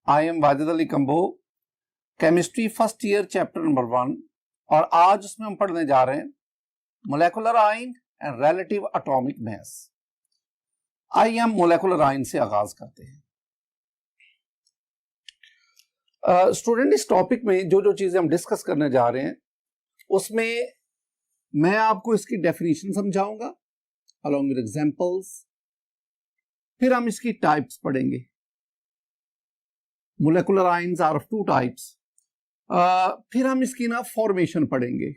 I am Wajid Ali combo, chemistry first year chapter number 1, और आज उसमें हम पढ़ने जा रहे हैं molecular ion and relative atomic mass. आइए हम मोलेकुलर आयन से आगाज करते हैं। स्टूडेंट, इस टॉपिक में जो जो चीजें हम डिस्कस करने जा रहे हैं उसमें मैं आपको इसकी डेफिनेशन समझाऊंगा अलॉन्ग विद एग्जांपल्स, फिर हम इसकी टाइप्स पढ़ेंगे। Molecular ions are of 2 types. फिर हम इसकी फॉर्मेशन पढ़ेंगे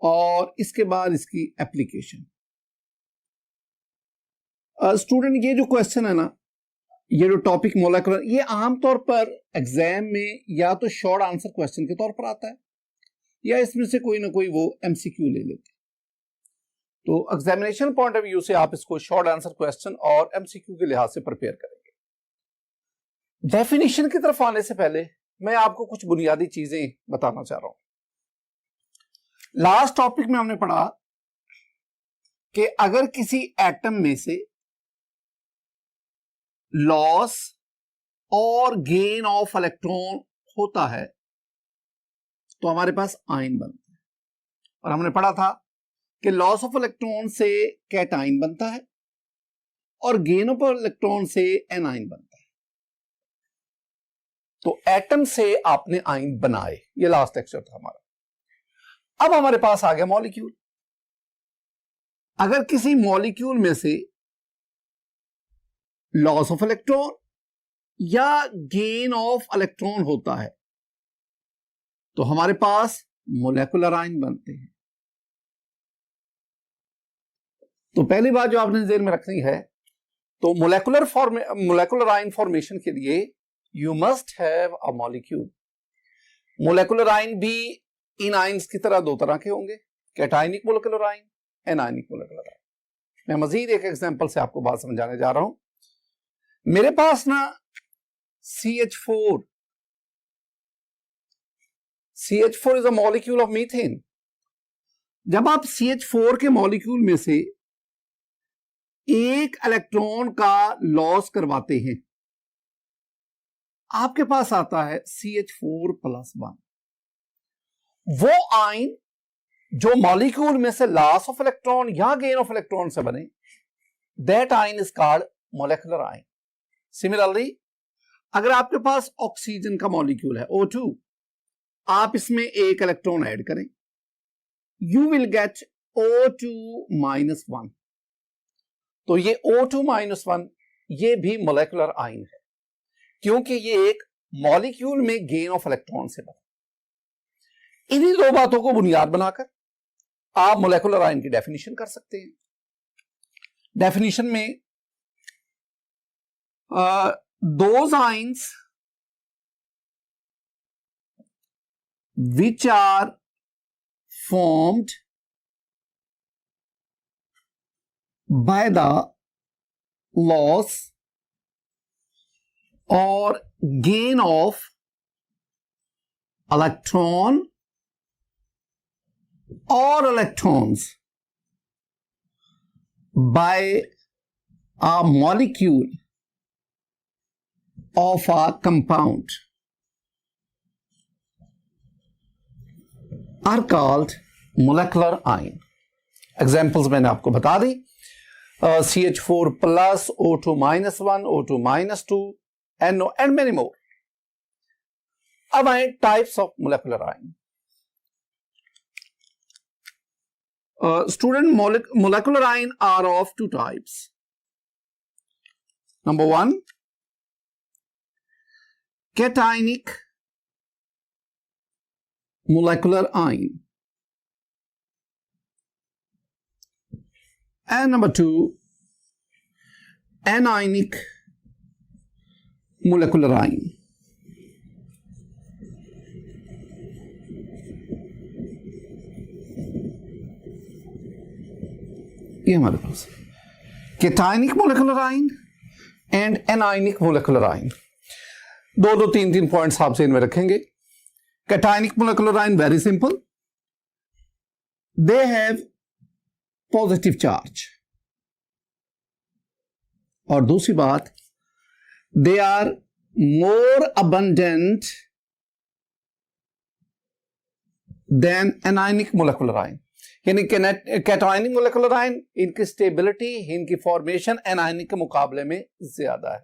और इसके बाद इसकी एप्लीकेशन। स्टूडेंट, ये जो क्वेश्चन है ना, ये जो टॉपिक मोलेकुलर, ये आमतौर पर एग्जाम में या तो शॉर्ट आंसर क्वेश्चन के तौर पर आता है या इसमें से कोई ना कोई वो एमसीक्यू ले लेते हैं। तो एग्जामिनेशन पॉइंट ऑफ व्यू से आप इसको शॉर्ट आंसर क्वेश्चन और एमसीक्यू के लिहाज से प्रिपेयर करेंगे। डेफिनेशन की तरफ आने से पहले मैं आपको कुछ बुनियादी चीजें बताना चाह रहा हूं। लास्ट टॉपिक में हमने पढ़ा कि अगर किसी एटम में से लॉस और गेन ऑफ इलेक्ट्रॉन होता है तो हमारे पास आयन बनता है। और हमने पढ़ा था कि लॉस ऑफ इलेक्ट्रॉन से कैटायन बनता है और गेन ऑफ इलेक्ट्रॉन से एनायन बनता है। तो एटम से आपने आयन बनाए, ये लास्ट लेक्चर था हमारा। अब हमारे पास आ गया मॉलिक्यूल। अगर किसी मॉलिक्यूल में से लॉस ऑफ इलेक्ट्रॉन या गेन ऑफ इलेक्ट्रॉन होता है तो हमारे पास मोलेकुलर आयन बनते हैं। तो पहली बात जो आपने ज़हन में रखनी है, तो मोलेकुलर आयन फॉर्मेशन के लिए you must have a molecule. Molecular ion भी इन आयन्स की तरह 2 तरह के होंगे, cationic molecular ion, anionic molecular ion. मैं मजीद एक एग्जांपल से आपको बात समझाने जा रहा हूं। मेरे पास ना CH4 is a molecule of methane. जब आप CH4 के मॉलिक्यूल में से एक इलेक्ट्रॉन का लॉस करवाते हैं, आपके पास आता है CH4+1। वो आयन जो मॉलिक्यूल में से लॉस ऑफ इलेक्ट्रॉन या गेन ऑफ इलेक्ट्रॉन से बने, that ion is called molecular ion. Similarly, अगर आपके पास ऑक्सीजन का मॉलिक्यूल है O2, आप इसमें एक इलेक्ट्रॉन ऐड करें, यू विल गेट O2-1। तो ये O2-1 ये भी मोलेकुलर आयन है, क्योंकि ये एक मॉलिक्यूल में गेन ऑफ इलेक्ट्रॉन से बना। इन्हीं 2 बातों को बुनियाद बनाकर आप मोलेकुलर आयन की डेफिनेशन कर सकते हैं। डेफिनेशन में those ions which are formed by the loss or gain of electron or electrons by a molecule of a compound are called molecular ion. Examples मैंने आपको बता दी, CH4+, O2-1, O2-2, NO and many more. अब आए types of molecular ion. Student, molecular ion are of 2 types. Number 1, cationic molecular ion, and number 2, anionic molecular ion. ये हमारे पास cationic molecular ion and anionic molecular ion। 2-3 points आपसे इनमें रखेंगे। Cationic molecular ion, very simple, they have positive charge। और दूसरी बात, they are more abundant than anionic molecular ion. यानी cationic molecular ion इनकी स्टेबिलिटी, इनकी फॉर्मेशन एनायनिक के मुकाबले में ज्यादा है.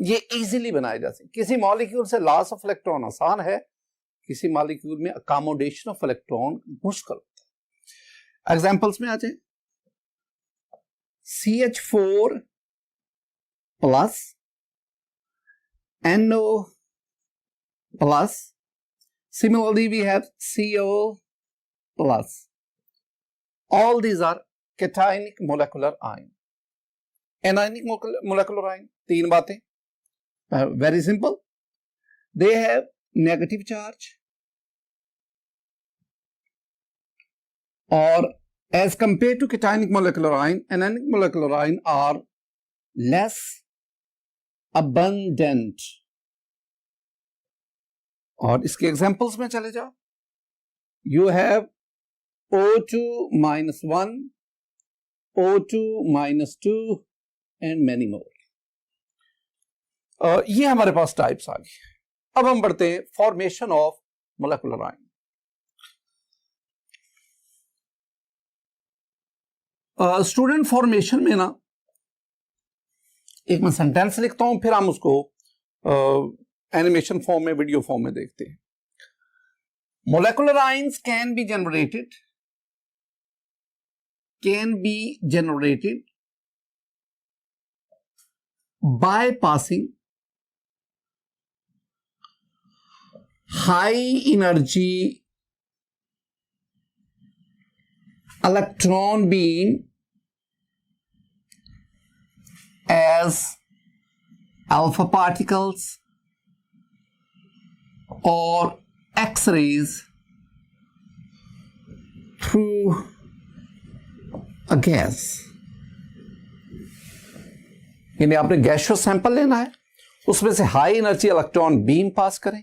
ये इजीली बनाए जा सकते. किसी मॉलिक्यूल से लॉस ऑफ इलेक्ट्रॉन आसान है, किसी मॉलिक्यूल में अकोमोडेशन ऑफ इलेक्ट्रॉन मुश्किल होता है. एग्जांपल्स में आ जाए. CH4 plus NO plus. Similarly, we have CO plus. All these are cationic molecular ion. Anionic molecular ion. तीन बातें. Very simple. They have negative charge, or as compared to cationic molecular ion, anionic molecular ion are less abundant. और इसके examples में चले जाओ. You have O2 minus 1, O2 minus 2 and many more. ये हमारे पास types आ गए. अब हम बढ़ते हैं formation of molecular ion. Student formation में ना एक मैं सेंटेंस लिखता हूं, फिर हम उसको एनिमेशन फॉर्म में, वीडियो फॉर्म में देखते हैं. Molecular ions can be generated by passing high energy electron beam as alpha particles or X-rays through a gas. यानी आपने गैसियस सैंपल लेना है, उसमें से हाई एनर्जी इलेक्ट्रॉन बीम पास करें.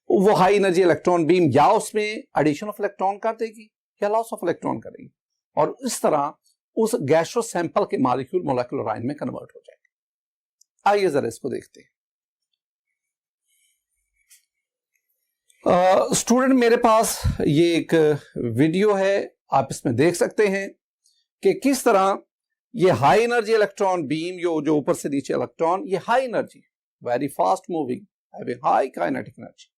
वो हाई एनर्जी इलेक्ट्रॉन बीम या उसमें एडिशन ऑफ इलेक्ट्रॉन कर देगी या लॉस ऑफ इलेक्ट्रॉन करेगी, और इस तरह उस गैसियस सैंपल के मॉलिक्यूल मोलेकुलर आयन में कन्वर्ट हो जाएंगे. आइए जरा इसको देखते हैं. स्टूडेंट मेरे पास ये एक वीडियो है, आप इसमें देख सकते हैं कि किस तरह ये हाई एनर्जी इलेक्ट्रॉन बीम, जो ऊपर से नीचे इलेक्ट्रॉन, ये high energy, very fast moving, having high kinetic energy,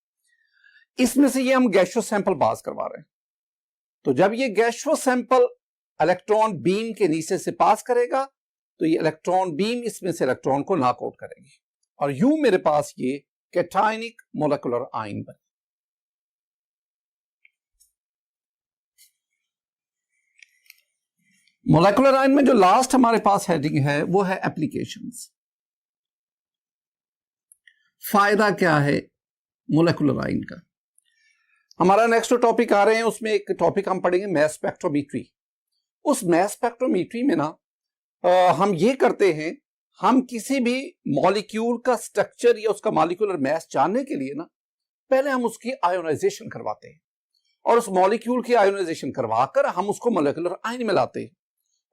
इसमें से ये हम गैसियस सैंपल पास करवा रहे हैं. तो जब ये गैसियस सैंपल इलेक्ट्रॉन बीम के नीचे से पास करेगा तो ये इलेक्ट्रॉन बीम इसमें से इलेक्ट्रॉन को नॉकआउट करेगी, और यूं मेरे पास ये कैटायनिक मोलेकुलर आयन बने. मोलेकुलर आयन में जो लास्ट हमारे पास हेडिंग है वो है एप्लीकेशंस. फायदा क्या है मोलेकुलर आयन का. हमारा नेक्स्ट टॉपिक आ रहे हैं, उसमें एक टॉपिक हम पढ़ेंगे मास स्पेक्ट्रोमेट्री. उस मास स्पेक्ट्रोमेट्री में ना हम ये करते हैं, हम किसी भी मॉलिक्यूल का स्ट्रक्चर या उसका मॉलिक्यूलर मास जानने के लिए ना पहले हम उसकी आयोनाइजेशन करवाते हैं, और उस मॉलिक्यूल की आयोनाइजेशन करवाकर हम उसको मोलेकुलर आयन में लाते हैं,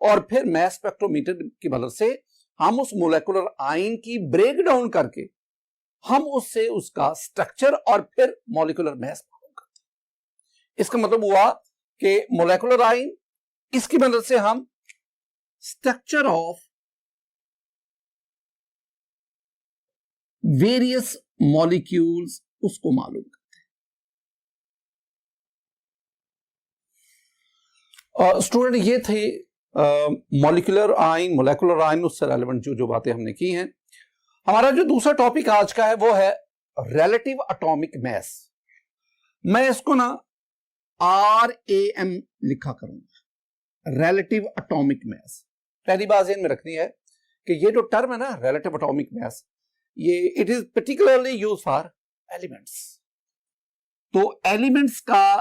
और फिर मास स्पेक्ट्रोमीटर की मदद से हम उस मोलेकुलर आयन की ब्रेक डाउन करके हम उससे उसका स्ट्रक्चर और फिर मॉलिक्यूलर मास मालूम करते हैं. इसका मतलब हुआ कि मोलेकुलर आयन, इसकी मदद से हम स्ट्रक्चर ऑफ वेरियस मॉलिक्यूल्स उसको मालूम करते हैं. स्टूडेंट ये थे मॉलिक्यूलर आयन, मोलेकुलर आयन, उससे रेलेवेंट जो बातें हमने की हैं. हमारा जो दूसरा टॉपिक आज का है वो है रिलेटिव एटॉमिक मास. मैं इसको ना RAM लिखा करूंगा, रिलेटिव एटॉमिक मास. पहली बात ध्यान में रखनी है कि ये जो टर्म है ना रिलेटिव एटॉमिक मास, ये it is particularly use for elements. तो एलिमेंट्स का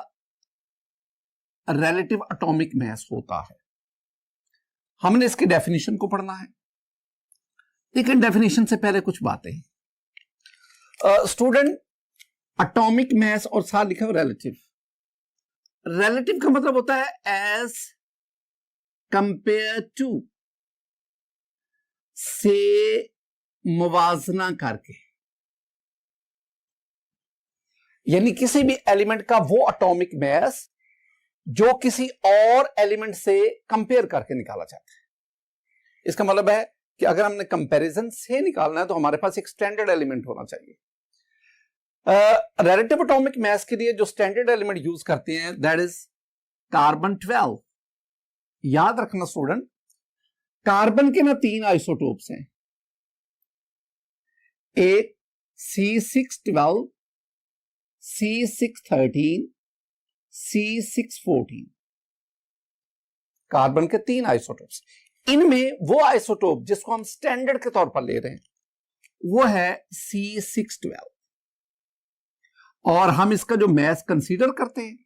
रिलेटिव एटॉमिक मास होता है. हमने इसके डेफिनेशन को पढ़ना है, लेकिन डेफिनेशन से पहले कुछ बातें. स्टूडेंट एटॉमिक मास और साथ लिखा हुआ रिलेटिव. रिलेटिव का मतलब होता है एज कंपेयर टू, से मुवाजना करके. यानी किसी भी एलिमेंट का वो एटॉमिक मास जो किसी और एलिमेंट से कंपेयर करके निकाला जाता है। इसका मतलब है कि अगर हमने कंपैरिजन से निकालना है तो हमारे पास एक स्टैंडर्ड एलिमेंट होना चाहिए। रिलेटिव एटॉमिक मास के लिए जो स्टैंडर्ड एलिमेंट यूज करते हैं दैट इज कार्बन 12। याद रखना स्टूडेंट, कार्बन के ना 3 आइसोटोप्स हैं, एक C612, C613, C614। कार्बन के 3 आइसोटोप्स, इनमें वो आइसोटोप जिसको हम स्टैंडर्ड के तौर पर ले रहे हैं वो है C612, और हम इसका जो मास कंसीडर करते हैं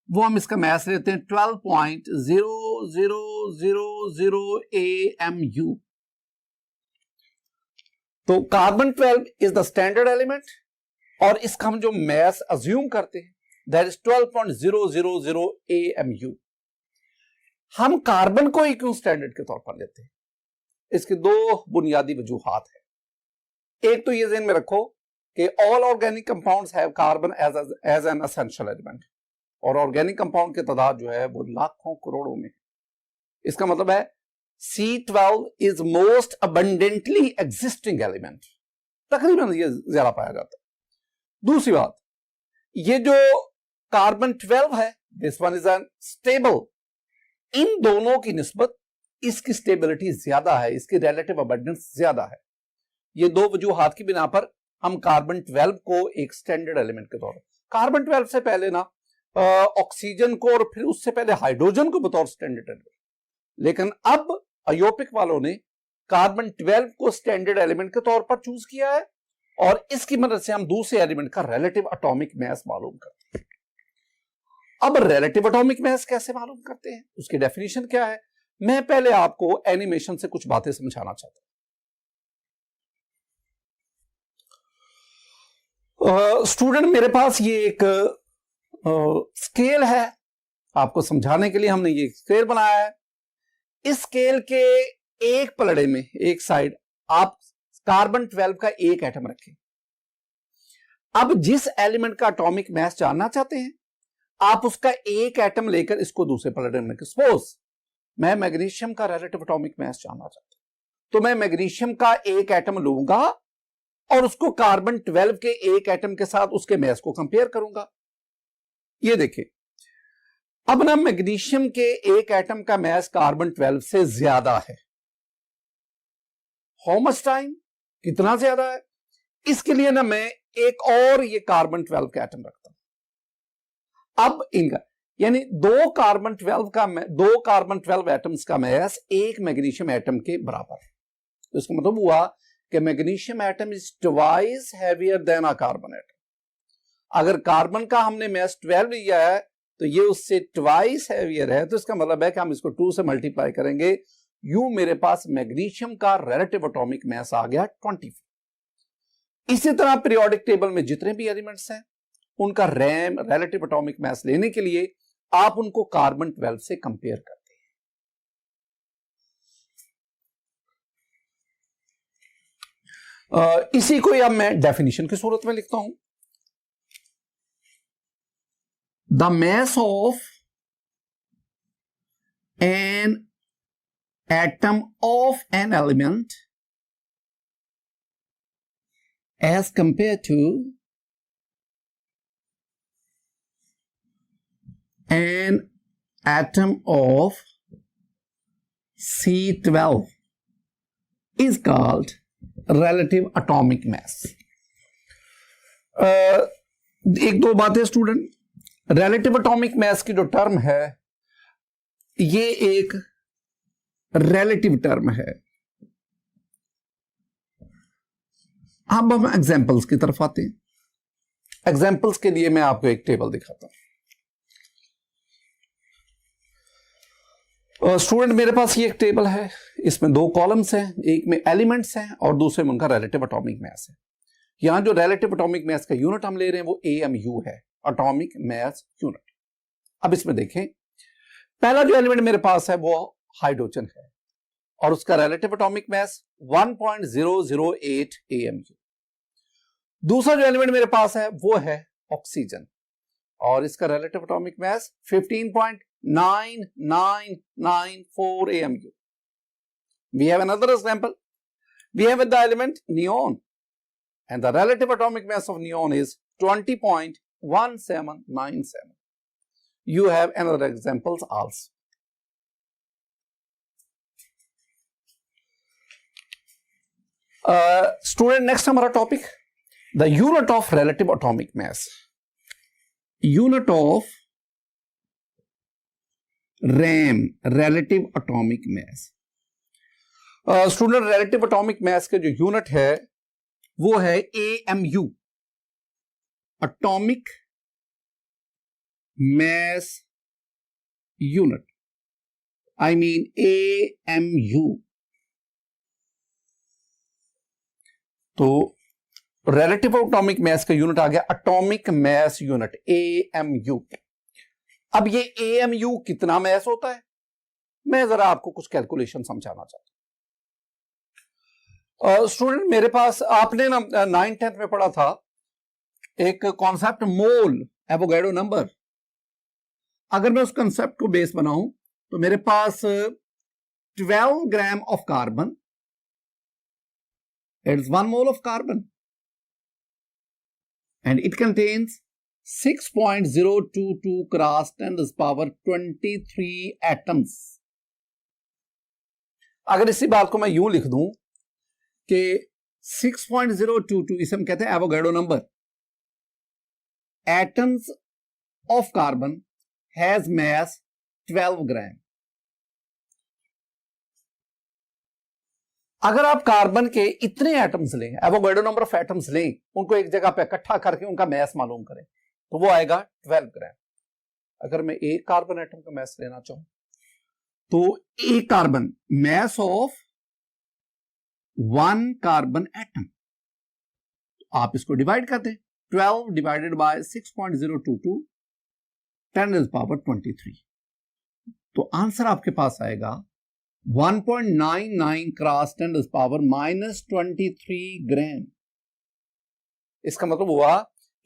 वो हम इसका मास लेते हैं 12.0000 AMU। तो carbon 12 is the standard element और इसका हम जो मास अज्यूम करते हैं दैट इज 12.000 AMU। हम कार्बन को ही क्यों स्टैंडर्ड के तौर पर लेते हैं? इसके 2 बुनियादी वजूहात है। एक तो ये ध्यान में रखो कि all organic compounds have carbon as an essential element, और ऑर्गेनिक कंपाउंड की तादाद जो है वो लाखों करोड़ों में है। इसका मतलब है C12 is most abundantly existing element, तकरीबन ये ज्यादा पाया जाता है। दूसरी बात, ये जो कार्बन 12 है this one is an stable, इन दोनों की निस्बत इसकी स्टेबिलिटी ज्यादा है, इसकी रिलेटिव अबंडेंस ज्यादा है। ये 2 वजूहात की बिना पर हम कार्बन 12 को एक स्टैंडर्ड एलिमेंट के तौर पर, कार्बन 12 से पहले ना ऑक्सीजन को और फिर उससे पहले हाइड्रोजन को बतौर स्टैंडर्ड एलिमेंट, लेकिन अब अयोपिक वालों ने कार्बन 12 को स्टैंडर्ड एलिमेंट के तौर पर चूज किया है और इसकी मदद से हम दूसरे एलिमेंट का रिलेटिव एटॉमिक मास मालूम करते हैं। अब रिलेटिव एटॉमिक मास कैसे मालूम करते हैं, उसकी डेफिनेशन क्या है, मैं पहले आपको एनिमेशन से कुछ बातें समझाना चाहता हूं। स्टूडेंट मेरे पास ये एक स्केल है, आपको समझाने के लिए हमने ये स्केल बनाया है। इस स्केल के एक पलड़े में एक साइड आप कार्बन 12 का एक एटम रखें। अब जिस एलिमेंट का एटॉमिक मास जानना चाहते हैं आप उसका एक एटम लेकर इसको दूसरे पलड़े में रखें। सपोज मैं मैग्नीशियम का रिलेटिव एटॉमिक मास जानना चाहता हूं तो मैं मैग्नीशियम का एक एटम लूंगा और उसको कार्बन 12 के एक एटम के साथ उसके मास को कंपेयर करूंगा। ये देखिए, अब ना मैग्नीशियम के एक एटम का मास कार्बन 12 से ज्यादा है। हाउ मच टाइम, कितना ज्यादा है? इसके लिए ना मैं एक और ये कार्बन 12 का एटम रखता हूं। अब इनका यानी 2 कार्बन 12 एटम्स का मास एक मैग्नीशियम एटम के बराबर है। तो इसका मतलब हुआ कि magnesium atom is twice heavier than a carbon atom. अगर कार्बन का हमने मास 12 लिया है तो ये उससे ट्वाइस हैवियर है, तो इसका मतलब है कि हम इसको 2 से मल्टीप्लाई करेंगे, यूं मेरे पास मैग्नीशियम का रिलेटिव एटॉमिक मास आ गया 24। इसी तरह पीरियोडिक टेबल में जितने भी एलिमेंट्स हैं उनका रिलेटिव एटॉमिक मास लेने के लिए आप उनको कार्बन 12 से कंपेयर करते हैं। इसी को अब मैं डेफिनेशन की सूरत में लिखता हूं। The mass of an atom of an element as compared to an atom of C12 is called relative atomic mass. एक दो बातें स्टूडेंट, रिलेटिव एटॉमिक मास की जो टर्म है ये एक रिलेटिव टर्म है। अब हम एग्जांपल्स की तरफ आते हैं। एग्जांपल्स के लिए मैं आपको एक टेबल दिखाता हूं। स्टूडेंट मेरे पास ये एक टेबल है, इसमें 2 कॉलम्स हैं, एक में एलिमेंट्स हैं और दूसरे में उनका रिलेटिव एटॉमिक मास है। यहां जो रिलेटिव एटॉमिक मास का यूनिट हम ले रहे हैं वो AMU है, एटॉमिक मास यूनिट। अब इसमें देखें, पहला जो एलिमेंट मेरे पास है वो हाइड्रोजन है और उसका रिलेटिव एटॉमिक मास 1.008 AMU। दूसरा जो एलिमेंट मेरे पास है वो है ऑक्सीजन और इसका relative atomic mass 15.9994 AMU. We have another example. We have the element neon and the relative atomic mass of neon is 20.1797. You have another examples also. Student, next हमारा topic the unit of relative atomic mass. Unit of RAM relative atomic mass. Student, relative atomic mass के जो unit है वो है AMU, atomic mass unit. I mean AMU. तो relative atomic mass का unit आ गया atomic mass unit AMU. अब ये AMU कितना मास होता है, मैं जरा आपको कुछ कैलकुलेशन समझाना चाहता हूं. स्टूडेंट, मेरे पास आपने ना 9th-10th में पढ़ा था एक कॉन्सेप्ट मोल एवोगैड्रो नंबर. अगर मैं उस कॉन्सेप्ट को बेस बनाऊं तो मेरे पास 12 gram of carbon, it's 1 mole of carbon and it contains 6.022 cross 10 power 23 atoms. अगर इसी बात को मैं यूं लिख दूं कि 6.022 इसे हम कहते हैं Avogadro number. atoms of carbon has mass 12 ग्राम. अगर आप कार्बन के इतने एटम्स लें, एवोगैड्रो नंबर ऑफ एटम्स लें, उनको एक जगह पे इकट्ठा करके उनका मास मालूम करें तो वो आएगा 12 ग्राम. अगर मैं एक कार्बन एटम का मास लेना चाहूं तो एक carbon mass of 1 carbon atom. आप इसको डिवाइड कर दें. 12 डिवाइडेड बाय 6.022 10 पावर 23. तो आंसर आपके पास आएगा 1.99 क्रॉस 10 पावर -23 ग्राम. इसका मतलब हुआ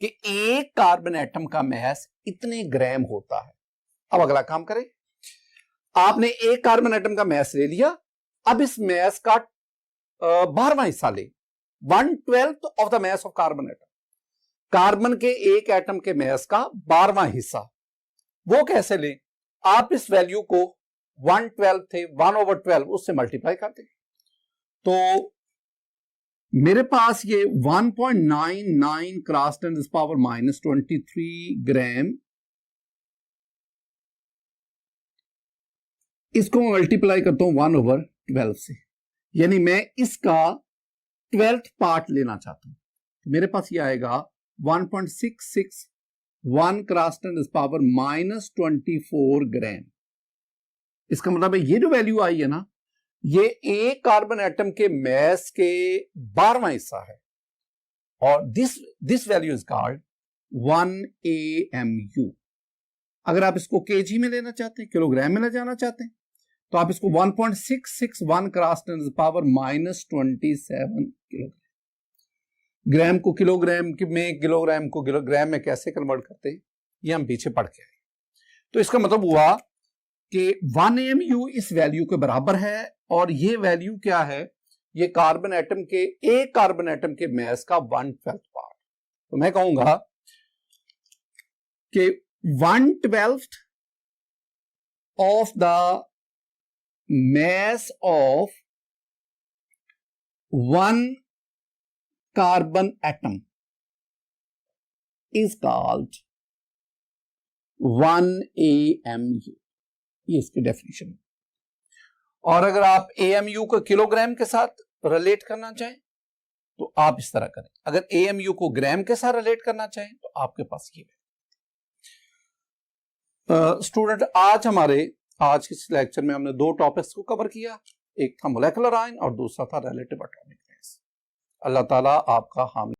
कि एक कार्बन एटम का मास इतने ग्राम होता है. अब अगला काम करें. आपने एक कार्बन एटम का मास ले लिया. अब इस मास का 12वां हिस्सा ले, 1/12 of the mass of carbon atom. Carbon के एक एटम के मास का 12वां हिस्सा. वो कैसे लें? आप इस वैल्यू को 1/12 थे 1/12 उससे मल्टीप्लाई करते. तो मेरे पास ये 1.99 क्रॉस 10 पावर -23 ग्राम, इसको मल्टीप्लाई करता हूं 1/12 से, यानी मैं इसका 12th पार्ट लेना चाहता हूं. तो मेरे पास ये आएगा 1.661 क्रॉस 10 पावर -24 ग्राम. इसका मतलब है ये जो वैल्यू आई है ना, ये एक कार्बन एटम के मास के 12वां हिस्सा है और this value is called 1 AMU. अगर आप इसको केजी में लेना चाहते हैं, किलोग्राम में ले जाना चाहते हैं, तो आप इसको 1.661 क्रॉस 10 पावर -27 किलोग्राम. ग्राम को किलोग्राम में, किलोग्राम को किलोग्राम में कैसे कन्वर्ट करते हैं ये हम पीछे पढ़ के आए. तो इसका मतलब हुआ कि 1 AMU इस वैल्यू के बराबर है और ये वैल्यू क्या है? ये कार्बन एटम के, एक कार्बन एटम के मास का 1/12 पार्ट. तो मैं कहूंगा कि 1/12 of the mass of 1 carbon atom is called 1 AMU. ये इसकी डेफिनेशन है. और अगर आप AMU को किलोग्राम के साथ रिलेट करना चाहें तो आप इस तरह करें. अगर AMU को ग्राम के साथ रिलेट करना चाहें तो आपके पास ये है. स्टूडेंट, आज के लेक्चर में हमने 2 टॉपिक्स को कवर किया. एक था मोलेकुलर आयन और दूसरा था रिलेटिव एटॉमिक मास. अल्लाह ताला आपका हामी